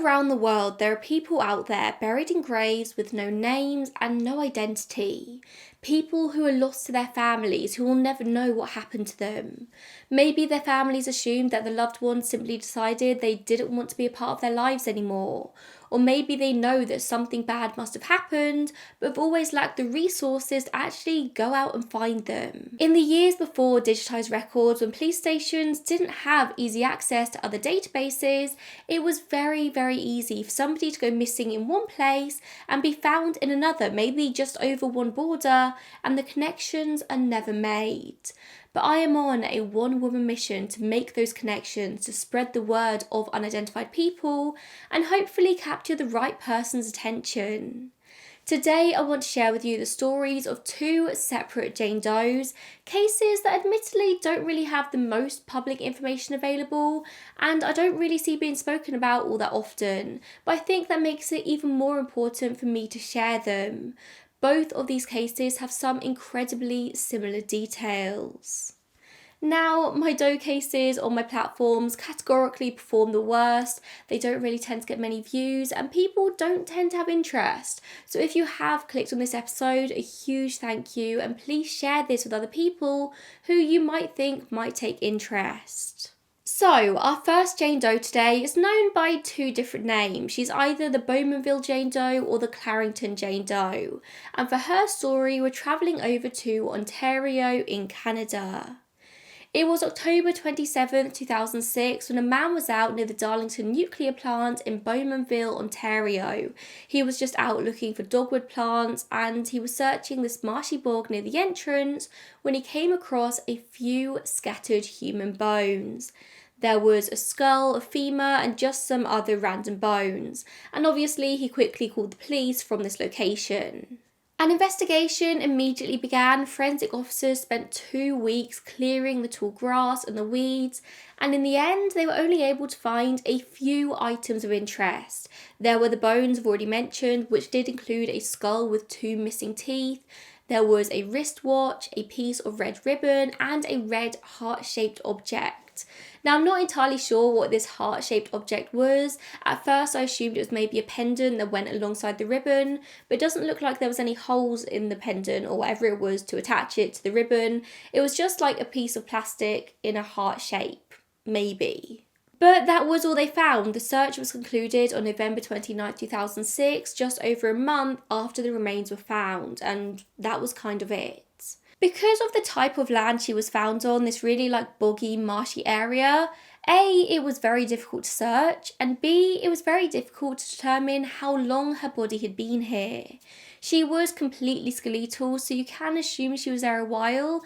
around the world, there are people out there buried in graves with no names and no identity. People who are lost to their families, who will never know what happened to them. Maybe their families assumed that the loved ones simply decided they didn't want to be a part of their lives anymore. Or maybe they know that something bad must have happened, but have always lacked the resources to actually go out and find them. In the years before digitised records, when police stations didn't have easy access to other databases, it was very, very easy for somebody to go missing in one place and be found in another, maybe just over one border, and the connections are never made. But I am on a one-woman mission to make those connections, to spread the word of unidentified people, and hopefully capture the right person's attention. Today I want to share with you the stories of two separate Jane Does, cases that admittedly don't really have the most public information available, and I don't really see being spoken about all that often, but I think that makes it even more important for me to share them. Both of these cases have some incredibly similar details. Now, my Doe cases on my platforms categorically perform the worst. They don't really tend to get many views and people don't tend to have interest. So if you have clicked on this episode, a huge thank you, and please share this with other people who you might think might take interest. So, our first Jane Doe today is known by two different names. She's either the Bowmanville Jane Doe or the Clarins Jane Doe. And for her story, we're travelling over to Ontario in Canada. It was October 27, 2006, when a man was out near the Darlington nuclear plant in Bowmanville, Ontario. He was just out looking for dogwood plants and he was searching this marshy bog near the entrance when he came across a few scattered human bones. There was a skull, a femur, and just some other random bones. And obviously, he quickly called the police from this location. An investigation immediately began. Forensic officers spent 2 weeks clearing the tall grass and the weeds, and in the end, they were only able to find a few items of interest. There were the bones I've already mentioned, which did include a skull with 2 missing teeth. There was a wristwatch, a piece of red ribbon, and a red heart-shaped object. Now, I'm not entirely sure what this heart-shaped object was. At first, I assumed it was maybe a pendant that went alongside the ribbon, but it doesn't look like there was any holes in the pendant or whatever it was to attach it to the ribbon. It was just like a piece of plastic in a heart shape, maybe. But that was all they found. The search was concluded on November 29, 2006, just over a month after the remains were found, and that was kind of it. Because of the type of land she was found on, this really boggy, marshy area, A, it was very difficult to search, and B, it was very difficult to determine how long her body had been here. She was completely skeletal, so you can assume she was there a while,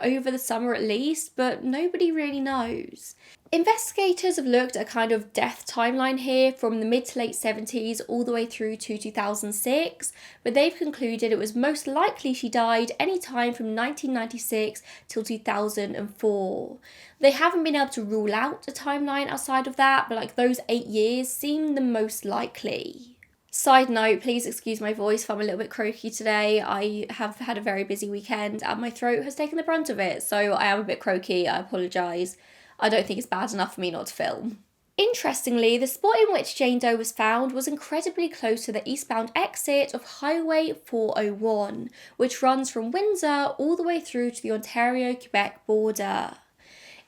over the summer at least, but nobody really knows. Investigators have looked at a kind of death timeline here from the mid to late 70s all the way through to 2006, but they've concluded it was most likely she died any time from 1996 till 2004. They haven't been able to rule out a timeline outside of that, but those 8 years seem the most likely. Side note, please excuse my voice if I'm a little bit croaky today. I have had a very busy weekend and my throat has taken the brunt of it, so I am a bit croaky. I apologise. I don't think it's bad enough for me not to film. Interestingly, the spot in which Jane Doe was found was incredibly close to the eastbound exit of Highway 401, which runs from Windsor all the way through to the Ontario-Quebec border.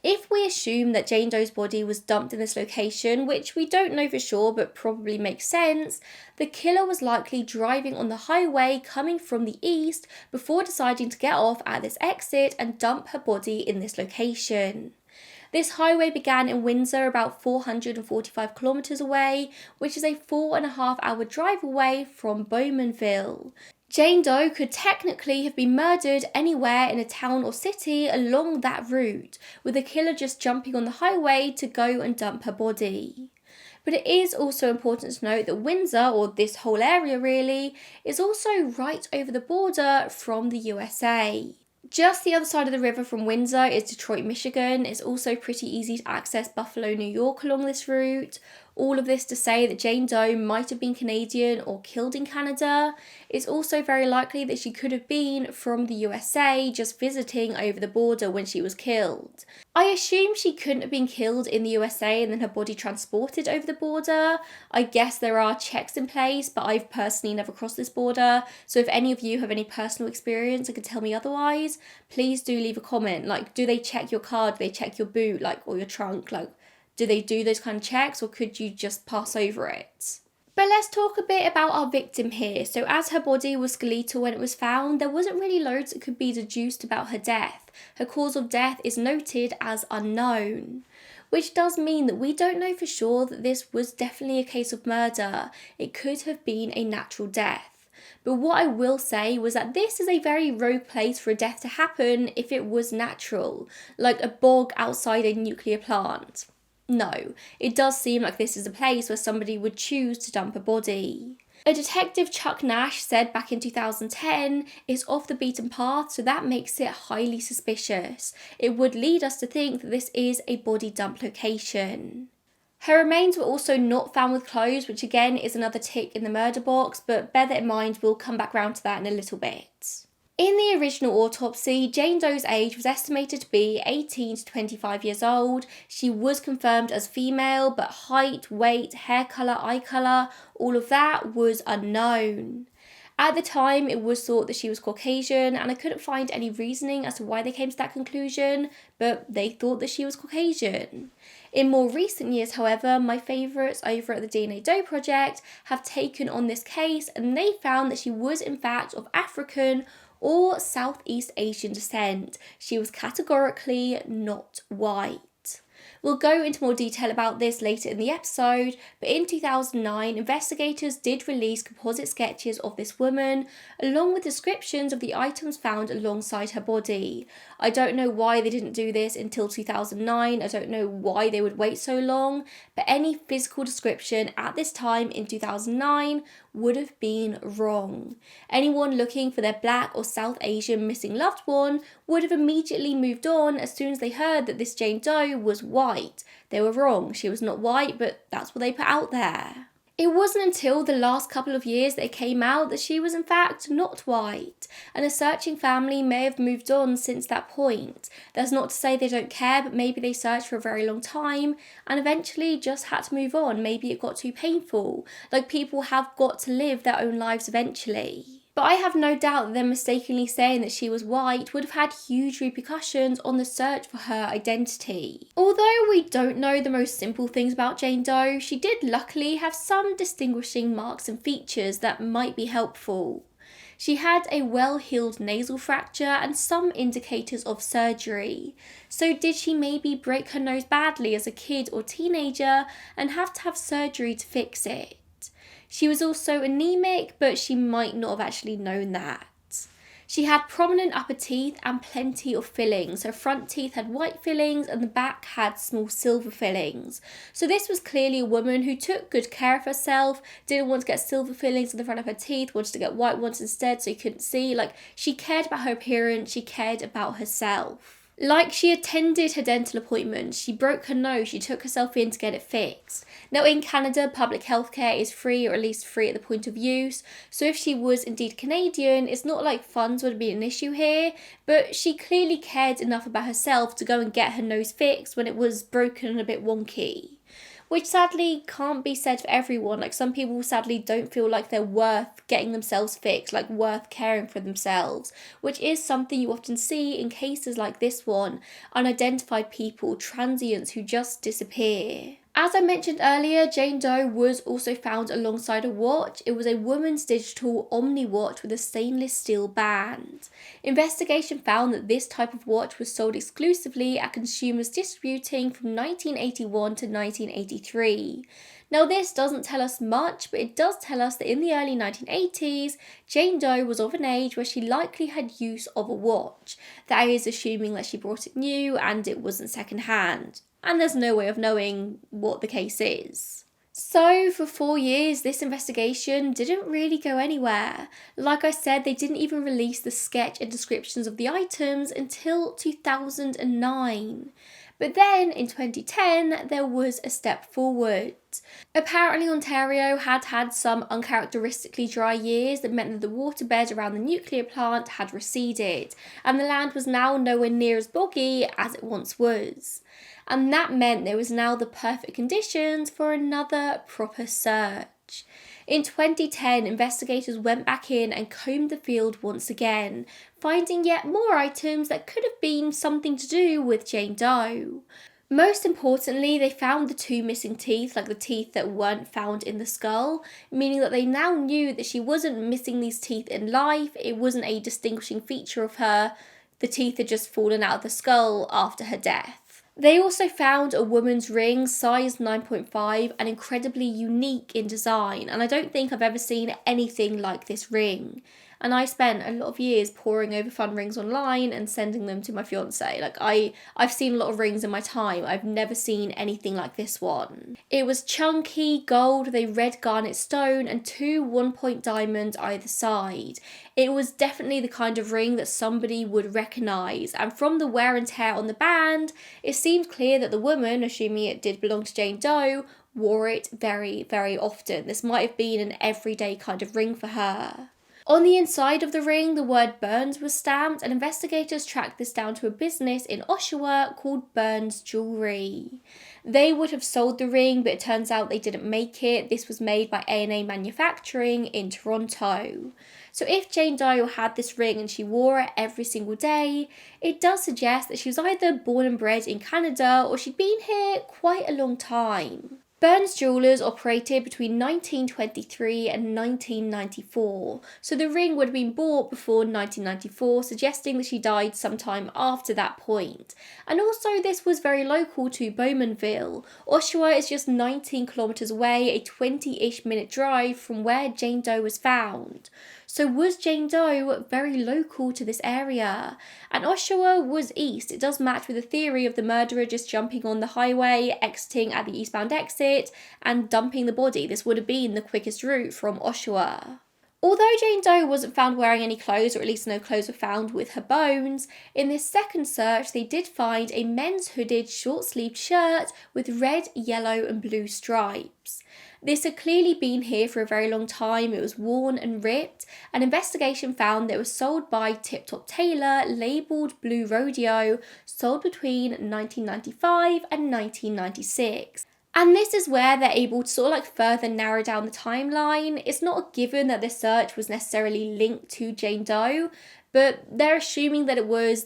If we assume that Jane Doe's body was dumped in this location, which we don't know for sure but probably makes sense, the killer was likely driving on the highway coming from the east before deciding to get off at this exit and dump her body in this location. This highway began in Windsor, about 445 kilometres away, which is a 4.5-hour drive away from Bowmanville. Jane Doe could technically have been murdered anywhere in a town or city along that route, with the killer just jumping on the highway to go and dump her body. But it is also important to note that Windsor, or this whole area really, is also right over the border from the USA. Just the other side of the river from Windsor is Detroit, Michigan. It's also pretty easy to access Buffalo, New York along this route. All of this to say that Jane Doe might have been Canadian or killed in Canada. It's also very likely that she could have been from the USA, just visiting over the border when she was killed. I assume she couldn't have been killed in the USA and then her body transported over the border. I guess there are checks in place, but I've personally never crossed this border. So if any of you have any personal experience and can tell me otherwise, please do leave a comment. Like, do they check your car? Do they check your boot, like, or your trunk? Like, do they do those kind of checks, or could you just pass over it? But let's talk a bit about our victim here. So as her body was skeletal when it was found, there wasn't really loads that could be deduced about her death. Her cause of death is noted as unknown, which does mean that we don't know for sure that this was definitely a case of murder. It could have been a natural death. But what I will say was that this is a very rogue place for a death to happen if it was natural, like a bog outside a nuclear plant. No, it does seem like this is a place where somebody would choose to dump a body. A detective, Chuck Nash, said back in 2010, it's off the beaten path, so that makes it highly suspicious. It would lead us to think that this is a body dump location. Her remains were also not found with clothes, which again is another tick in the murder box, but bear that in mind, we'll come back round to that in a little bit. In the original autopsy, Jane Doe's age was estimated to be 18 to 25 years old. She was confirmed as female, but height, weight, hair colour, eye colour, all of that was unknown. At the time, it was thought that she was Caucasian, and I couldn't find any reasoning as to why they came to that conclusion, but they thought that she was Caucasian. In more recent years, however, my favourites over at the DNA Doe Project have taken on this case, and they found that she was in fact of African or Southeast Asian descent. She was categorically not white. We'll go into more detail about this later in the episode, but in 2009, investigators did release composite sketches of this woman, along with descriptions of the items found alongside her body. I don't know why they didn't do this until 2009, I don't know why they would wait so long, but any physical description at this time in 2009 would have been wrong. Anyone looking for their Black or South Asian missing loved one would have immediately moved on as soon as they heard that this Jane Doe was white. They were wrong, she was not white, but that's what they put out there. It wasn't until the last couple of years that it came out that she was in fact not white, and a searching family may have moved on since that point. That's not to say they don't care, but maybe they searched for a very long time and eventually just had to move on. Maybe it got too painful. Like, people have got to live their own lives eventually. But I have no doubt that them mistakenly saying that she was white would have had huge repercussions on the search for her identity. Although we don't know the most simple things about Jane Doe, she did luckily have some distinguishing marks and features that might be helpful. She had a well-healed nasal fracture and some indicators of surgery. So did she maybe break her nose badly as a kid or teenager and have to have surgery to fix it? She was also anemic, but she might not have actually known that. She had prominent upper teeth and plenty of fillings. Her front teeth had white fillings and the back had small silver fillings. So this was clearly a woman who took good care of herself, didn't want to get silver fillings in the front of her teeth, wanted to get white ones instead so you couldn't see. Like, she cared about her appearance, she cared about herself. Like, she attended her dental appointments, she broke her nose, she took herself in to get it fixed. Now in Canada, public healthcare is free, or at least free at the point of use, so if she was indeed Canadian, it's not like funds would be an issue here, but she clearly cared enough about herself to go and get her nose fixed when it was broken and a bit wonky. Which sadly can't be said for everyone. Like, some people sadly don't feel like they're worth getting themselves fixed, like worth caring for themselves, which is something you often see in cases like this one, unidentified people, transients who just disappear. As I mentioned earlier, Jane Doe was also found alongside a watch. It was a woman's digital Omni watch with a stainless steel band. Investigation found that this type of watch was sold exclusively at consumers distributing from 1981 to 1983. Now this doesn't tell us much, but it does tell us that in the early 1980s, Jane Doe was of an age where she likely had use of a watch. That is assuming that she bought it new and it wasn't second-hand. And there's no way of knowing what the case is. So for 4 years, this investigation didn't really go anywhere. Like I said, they didn't even release the sketch and descriptions of the items until 2009. But then in 2010, there was a step forward. Apparently, Ontario had had some uncharacteristically dry years that meant that the waterbed around the nuclear plant had receded, and the land was now nowhere near as boggy as it once was. And that meant there was now the perfect conditions for another proper search. In 2010, investigators went back in and combed the field once again, finding yet more items that could have been something to do with Jane Doe. Most importantly, they found the 2 missing teeth, like the teeth that weren't found in the skull, meaning that they now knew that she wasn't missing these teeth in life, it wasn't a distinguishing feature of her, the teeth had just fallen out of the skull after her death. They also found a woman's ring, size 9.5, and incredibly unique in design, and I don't think I've ever seen anything like this ring. And I spent a lot of years poring over fun rings online and sending them to my fiance. I've seen a lot of rings in my time. I've never seen anything like this one. It was chunky, gold with a red garnet stone and 2 one-point diamonds either side. It was definitely the kind of ring that somebody would recognise, and from the wear and tear on the band, it seemed clear that the woman, assuming it did belong to Jane Doe, wore it very, very often. This might have been an everyday kind of ring for her. On the inside of the ring, the word Burns was stamped, and investigators tracked this down to a business in Oshawa called Burns Jewellery. They would have sold the ring, but it turns out they didn't make it. This was made by A&A Manufacturing in Toronto. So if Jane Doe had this ring and she wore it every single day, it does suggest that she was either born and bred in Canada or she'd been here quite a long time. Burns Jewellers operated between 1923 and 1994, so the ring would have been bought before 1994, suggesting that she died sometime after that point. And also this was very local to Bowmanville. Oshawa is just 19 kilometres away, a 20-ish minute drive from where Jane Doe was found. So was Jane Doe very local to this area? And Oshawa was east. It does match with the theory of the murderer just jumping on the highway, exiting at the eastbound exit, and dumping the body. This would have been the quickest route from Oshawa. Although Jane Doe wasn't found wearing any clothes, or at least no clothes were found with her bones, in this second search they did find a men's hooded short-sleeved shirt with red, yellow and blue stripes. This had clearly been here for a very long time. It was worn and ripped. An investigation found that it was sold by Tip Top Tailor, labelled Blue Rodeo, sold between 1995 and 1996. And this is where they're able to sort of further narrow down the timeline. It's not a given that this search was necessarily linked to Jane Doe, but they're assuming that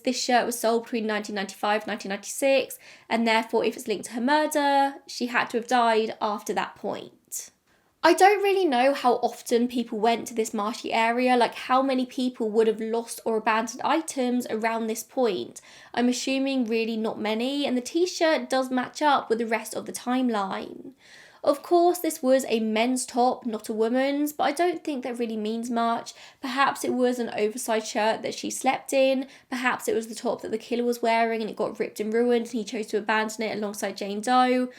this shirt was sold between 1995 and 1996, and therefore if it's linked to her murder, she had to have died after that point. I don't really know how often people went to this marshy area, how many people would have lost or abandoned items around this point. I'm assuming really not many, and the t-shirt does match up with the rest of the timeline. Of course, this was a men's top, not a woman's, but I don't think that really means much. Perhaps it was an oversized shirt that she slept in. Perhaps it was the top that the killer was wearing and it got ripped and ruined and he chose to abandon it alongside Jane Doe.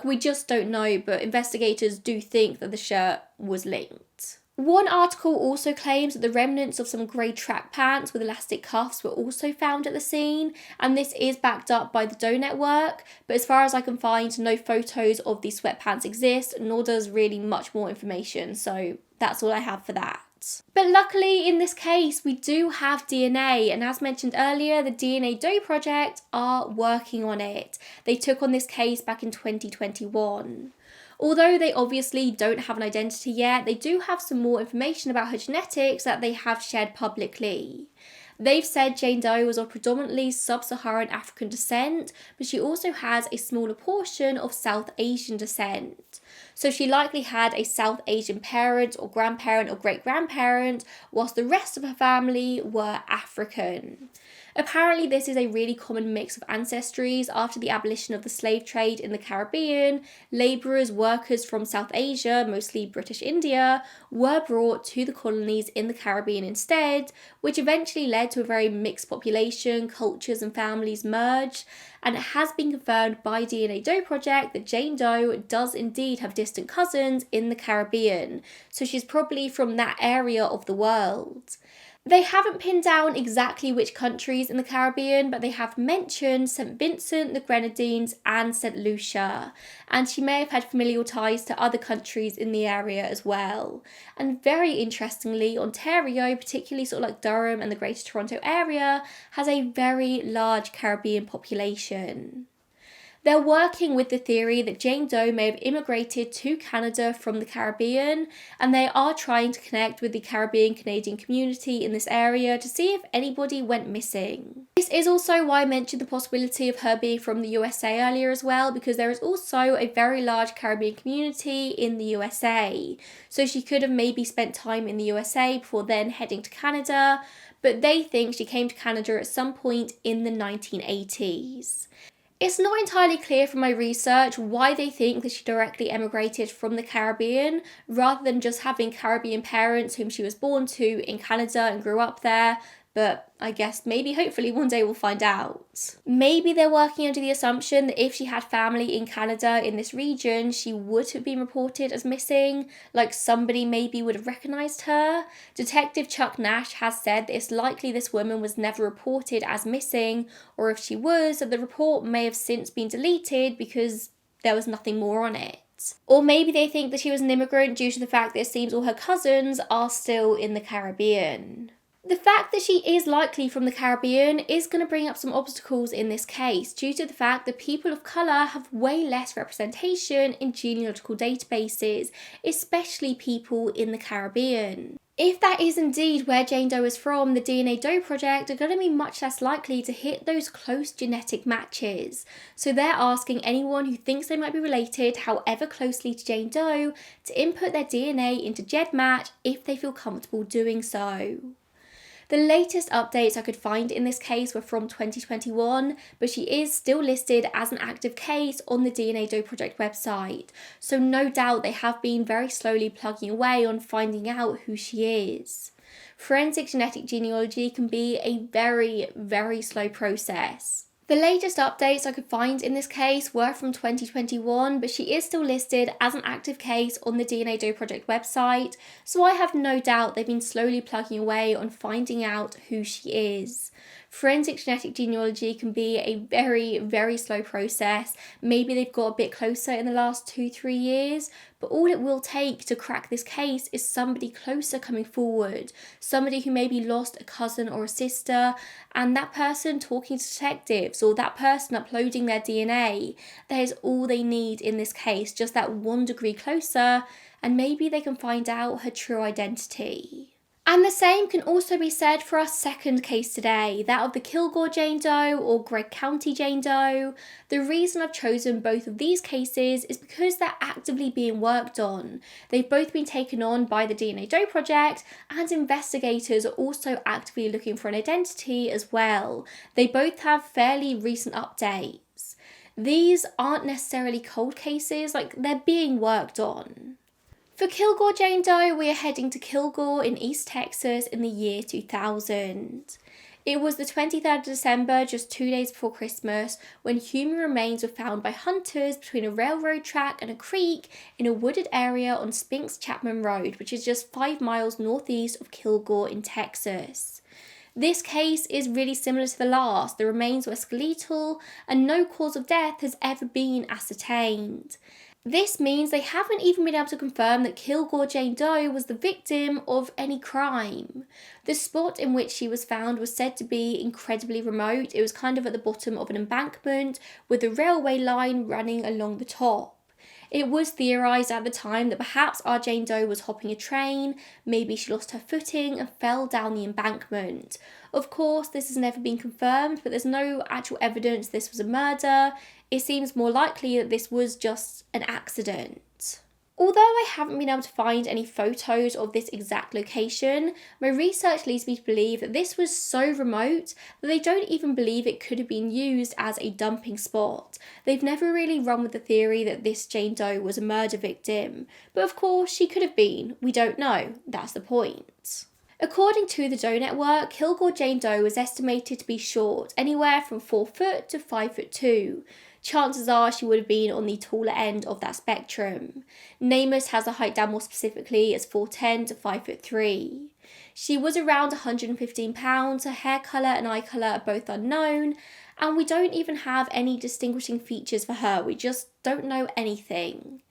We just don't know, but investigators do think that the shirt was linked. One article also claims that the remnants of some grey track pants with elastic cuffs were also found at the scene, and this is backed up by the Doe network, but as far as I can find, no photos of these sweatpants exist, nor does really much more information, so that's all I have for that. But luckily in this case we do have DNA, and as mentioned earlier, the DNA Doe project are working on it. They took on this case back in 2021. Although they obviously don't have an identity yet, they do have some more information about her genetics that they have shared publicly. They've said Jane Doe was of predominantly sub-Saharan African descent, but she also has a smaller portion of South Asian descent. So she likely had a South Asian parent or grandparent or great-grandparent, whilst the rest of her family were African. Apparently this is a really common mix of ancestries. After the abolition of the slave trade in the Caribbean, labourers, workers from South Asia, mostly British India, were brought to the colonies in the Caribbean instead, which eventually led to a very mixed population, cultures and families merged, and it has been confirmed by DNA Doe Project that Jane Doe does indeed have distant cousins in the Caribbean, so she's probably from that area of the world. They haven't pinned down exactly which countries in the Caribbean, but they have mentioned St. Vincent, the Grenadines, and St. Lucia. And she may have had familial ties to other countries in the area as well. And very interestingly, Ontario, particularly sort of like Durham and the Greater Toronto area, has a very large Caribbean population. They're working with the theory that Jane Doe may have immigrated to Canada from the Caribbean, and they are trying to connect with the Caribbean Canadian community in this area to see if anybody went missing. This is also why I mentioned the possibility of her being from the USA earlier as well, because there is also a very large Caribbean community in the USA. So she could have maybe spent time in the USA before then heading to Canada, but they think she came to Canada at some point in the 1980s. It's not entirely clear from my research why they think that she directly emigrated from the Caribbean rather than just having Caribbean parents whom she was born to in Canada and grew up there, but I guess maybe hopefully one day we'll find out. Maybe they're working under the assumption that if she had family in Canada in this region, she would have been reported as missing, like somebody maybe would have recognised her. Detective Chuck Nash has said that it's likely this woman was never reported as missing, or if she was, that the report may have since been deleted because there was nothing more on it. Or maybe they think that she was an immigrant due to the fact that it seems all her cousins are still in the Caribbean. The fact that she is likely from the Caribbean is going to bring up some obstacles in this case due to the fact that people of colour have way less representation in genealogical databases, especially people in the Caribbean. If that is indeed where Jane Doe is from, the DNA Doe Project are going to be much less likely to hit those close genetic matches. So they're asking anyone who thinks they might be related, however closely to Jane Doe, to input their DNA into GEDmatch if they feel comfortable doing so. The latest updates I could find in this case were from 2021, but she is still listed as an active case on the DNA Doe Project website, so no doubt they have been very slowly plugging away on finding out who she is. Forensic genetic genealogy can be a very, very slow process. The latest updates I could find in this case were from 2021, but she is still listed as an active case on the DNA Doe Project website, so I have no doubt they've been slowly plugging away on finding out who she is. Forensic genetic genealogy can be a very, very slow process. Maybe they've got a bit closer in the last 2-3 years, but all it will take to crack this case is somebody closer coming forward, somebody who maybe lost a cousin or a sister, and that person talking to detectives or that person uploading their DNA. That is all they need in this case, just that 1 degree closer, and maybe they can find out her true identity. And the same can also be said for our second case today, that of the Kilgore Jane Doe or Gregg County Jane Doe. The reason I've chosen both of these cases is because they're actively being worked on. They've both been taken on by the DNA Doe Project, and investigators are also actively looking for an identity as well. They both have fairly recent updates. These aren't necessarily cold cases, like they're being worked on. For Kilgore Jane Doe, we are heading to Kilgore in East Texas in the year 2000. It was the 23rd of December, just 2 days before Christmas, when human remains were found by hunters between a railroad track and a creek in a wooded area on Spinks Chapman Road, which is just 5 miles northeast of Kilgore in Texas. This case is really similar to the last. The remains were skeletal and no cause of death has ever been ascertained. This means they haven't even been able to confirm that Kilgore Jane Doe was the victim of any crime. The spot in which she was found was said to be incredibly remote. It was kind of at the bottom of an embankment with a railway line running along the top. It was theorised at the time that perhaps our Jane Doe was hopping a train, maybe she lost her footing and fell down the embankment. Of course, this has never been confirmed, but there's no actual evidence this was a murder. It seems more likely that this was just an accident. Although I haven't been able to find any photos of this exact location, my research leads me to believe that this was so remote that they don't even believe it could have been used as a dumping spot. They've never really run with the theory that this Jane Doe was a murder victim, but of course she could have been. We don't know. That's the point. According to the Doe Network, Kilgore Jane Doe was estimated to be short, anywhere from 4 foot to 5'2". chances are she would have been on the taller end of that spectrum. Nameless has a height down more specifically as 4'10" to 5'3". She was around 115 pounds, her hair colour and eye colour are both unknown, and we don't even have any distinguishing features for her, we just don't know anything.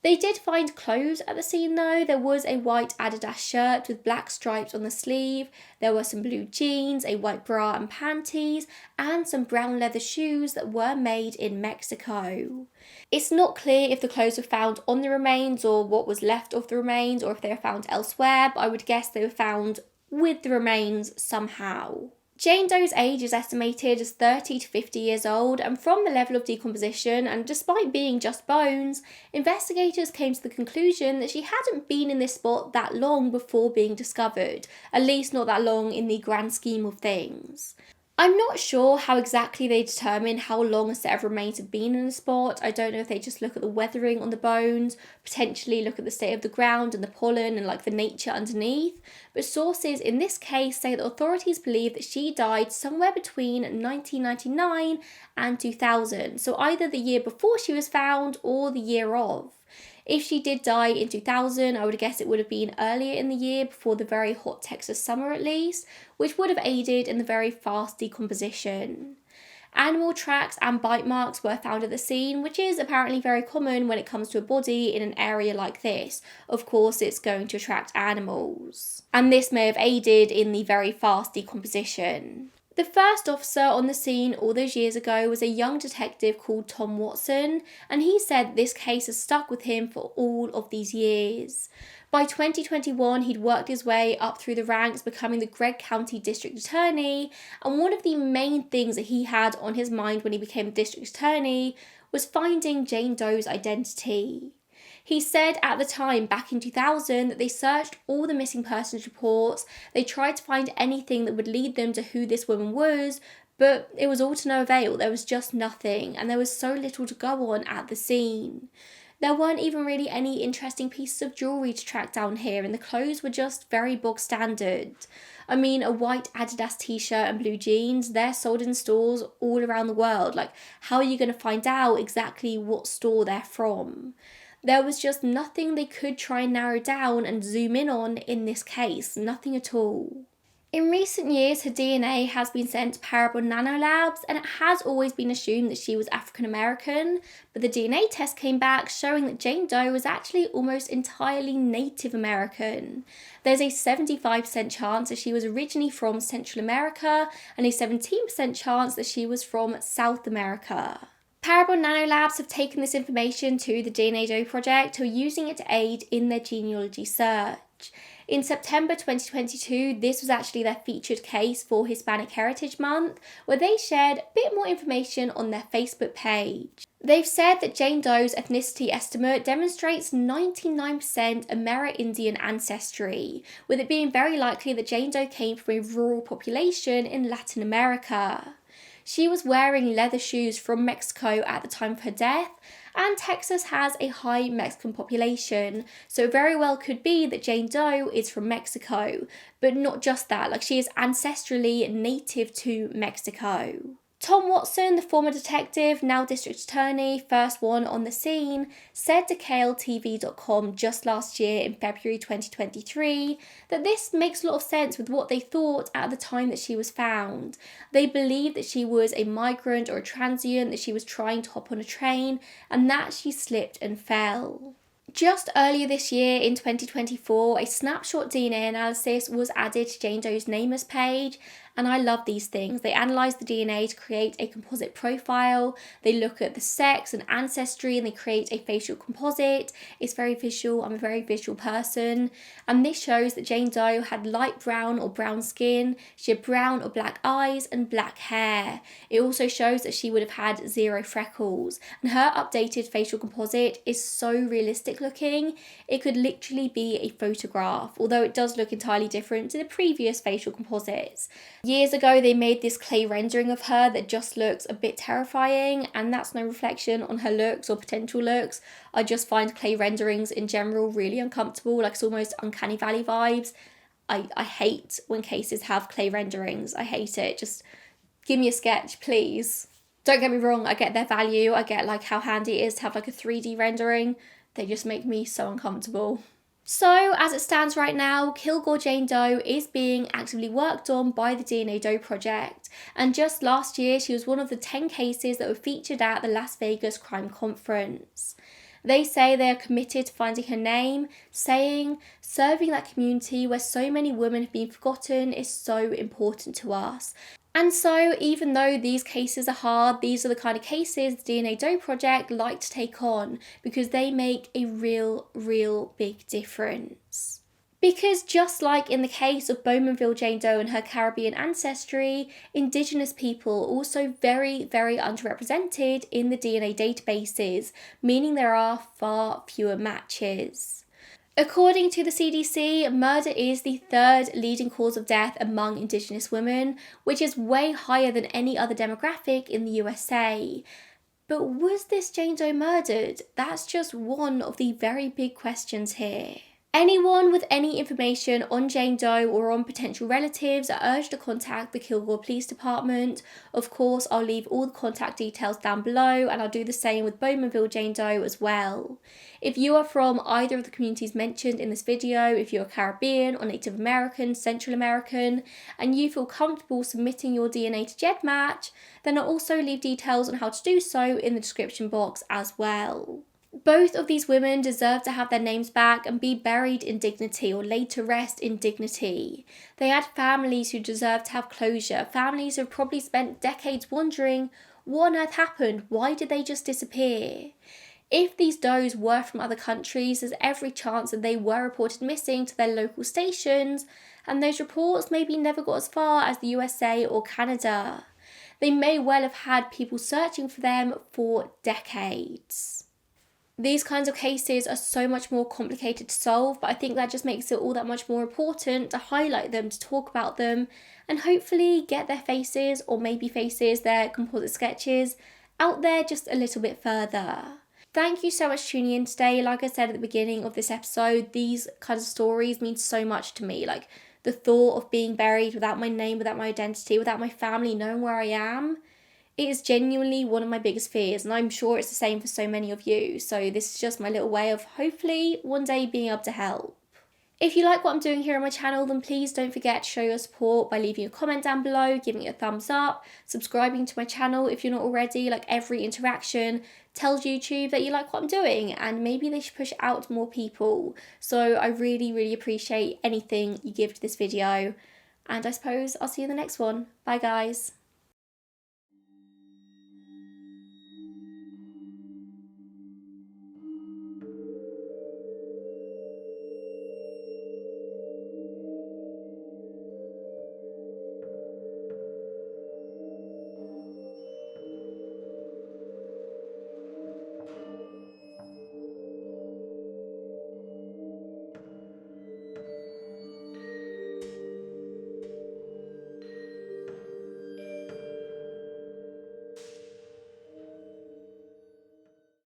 They did find clothes at the scene though. There was a white Adidas shirt with black stripes on the sleeve, there were some blue jeans, a white bra and panties, and some brown leather shoes that were made in Mexico. It's not clear if the clothes were found on the remains or what was left of the remains, or if they were found elsewhere, but I would guess they were found with the remains somehow. Jane Doe's age is estimated as 30 to 50 years old, and from the level of decomposition and despite being just bones, investigators came to the conclusion that she hadn't been in this spot that long before being discovered, at least not that long in the grand scheme of things. I'm not sure how exactly they determine how long a set of remains have been in a spot. I don't know if they just look at the weathering on the bones, potentially look at the state of the ground and the pollen and the nature underneath. But sources in this case say that authorities believe that she died somewhere between 1999 and 2000. So either the year before she was found or the year of. If she did die in 2000, I would guess it would have been earlier in the year, before the very hot Texas summer at least, which would have aided in the very fast decomposition. Animal tracks and bite marks were found at the scene, which is apparently very common when it comes to a body in an area like this. Of course, it's going to attract animals. And this may have aided in the very fast decomposition. The first officer on the scene all those years ago was a young detective called Tom Watson, and he said this case has stuck with him for all of these years. By 2021, he'd worked his way up through the ranks, becoming the Gregg County District Attorney, and one of the main things that he had on his mind when he became District Attorney was finding Jane Doe's identity. He said at the time, back in 2000, that they searched all the missing persons reports, they tried to find anything that would lead them to who this woman was, but it was all to no avail. There was just nothing, and there was so little to go on at the scene. There weren't even really any interesting pieces of jewellery to track down here, and the clothes were just very bog standard. I mean, a white Adidas t-shirt and blue jeans, they're sold in stores all around the world. How are you going to find out exactly what store they're from? There was just nothing they could try and narrow down and zoom in on in this case, nothing at all. In recent years, her DNA has been sent to Parabon Nanolabs, and it has always been assumed that she was African American, but the DNA test came back showing that Jane Doe was actually almost entirely Native American. There's a 75% chance that she was originally from Central America and a 17% chance that she was from South America. Parabon Nanolabs have taken this information to the DNA Doe project, who are using it to aid in their genealogy search. In September 2022, this was actually their featured case for Hispanic Heritage Month, where they shared a bit more information on their Facebook page. They've said that Jane Doe's ethnicity estimate demonstrates 99% Amerindian ancestry, with it being very likely that Jane Doe came from a rural population in Latin America. She was wearing leather shoes from Mexico at the time of her death, and Texas has a high Mexican population, so it very well could be that Jane Doe is from Mexico, but not just that, she is ancestrally native to Mexico. Tom Watson, the former detective, now district attorney, first one on the scene, said to KLTV.com just last year in February 2023 that this makes a lot of sense with what they thought at the time that she was found. They believed that she was a migrant or a transient, that she was trying to hop on a train, and that she slipped and fell. Just earlier this year, in 2024, a snapshot DNA analysis was added to Jane Doe's Nameless page, and I love these things. They analyse the DNA to create a composite profile, they look at the sex and ancestry, and they create a facial composite. It's very visual, I'm a very visual person, and this shows that Jane Doe had light brown or brown skin, she had brown or black eyes, and black hair. It also shows that she would have had 0 freckles, and her updated facial composite is so realistic looking, it could literally be a photograph, although it does look entirely different to the previous facial composites. Years ago, they made this clay rendering of her that just looks a bit terrifying, and that's no reflection on her looks or potential looks. I just find clay renderings in general really uncomfortable, it's almost Uncanny Valley vibes. I hate when cases have clay renderings. I hate it. Just give me a sketch, please. Don't get me wrong, I get their value, I get like how handy it is to have like a 3D rendering. They just make me so uncomfortable. So, as it stands right now, Kilgore Jane Doe is being actively worked on by the DNA Doe project, and just last year she was one of the 10 cases that were featured at the Las Vegas Crime Conference. They say they are committed to finding her name, saying, serving that community where so many women have been forgotten is so important to us. And so, even though these cases are hard, these are the kind of cases the DNA Doe Project like to take on because they make a real big difference. Because just like in the case of Bowmanville Jane Doe and her Caribbean ancestry, Indigenous people are also very underrepresented in the DNA databases, meaning there are far fewer matches. According to the CDC, murder is the third leading cause of death among Indigenous women, which is way higher than any other demographic in the USA. But was this Jane Doe murdered? That's just one of the very big questions here. Anyone with any information on Jane Doe or on potential relatives are urged to contact the Kilgore Police Department. Of course, I'll leave all the contact details down below, and I'll do the same with Bowmanville Jane Doe as well. If you are from either of the communities mentioned in this video, if you're Caribbean or Native American, Central American, and you feel comfortable submitting your DNA to GEDmatch, then I'll also leave details on how to do so in the description box as well. Both of these women deserve to have their names back and be buried in dignity or laid to rest in dignity. They had families who deserve to have closure, families who have probably spent decades wondering, what on earth happened? Why did they just disappear? If these does were from other countries, there's every chance that they were reported missing to their local stations, and those reports maybe never got as far as the USA or Canada. They may well have had people searching for them for decades. These kinds of cases are so much more complicated to solve, but I think that just makes it all that much more important to highlight them, to talk about them, and hopefully get their faces, or maybe faces, their composite sketches, out there just a little bit further. Thank you so much for tuning in today. Like I said at the beginning of this episode, these kinds of stories mean so much to me. Like the thought of being buried without my name, without my identity, without my family knowing where I am. It is genuinely one of my biggest fears, and I'm sure it's the same for so many of you. So this is just my little way of hopefully one day being able to help. If you like what I'm doing here on my channel, then please don't forget to show your support by leaving a comment down below, giving it a thumbs up, subscribing to my channel if you're not already. Like, every interaction tells YouTube that you like what I'm doing, and maybe they should push it out to more people. So I really appreciate anything you give to this video, and I suppose I'll see you in the next one. Bye guys.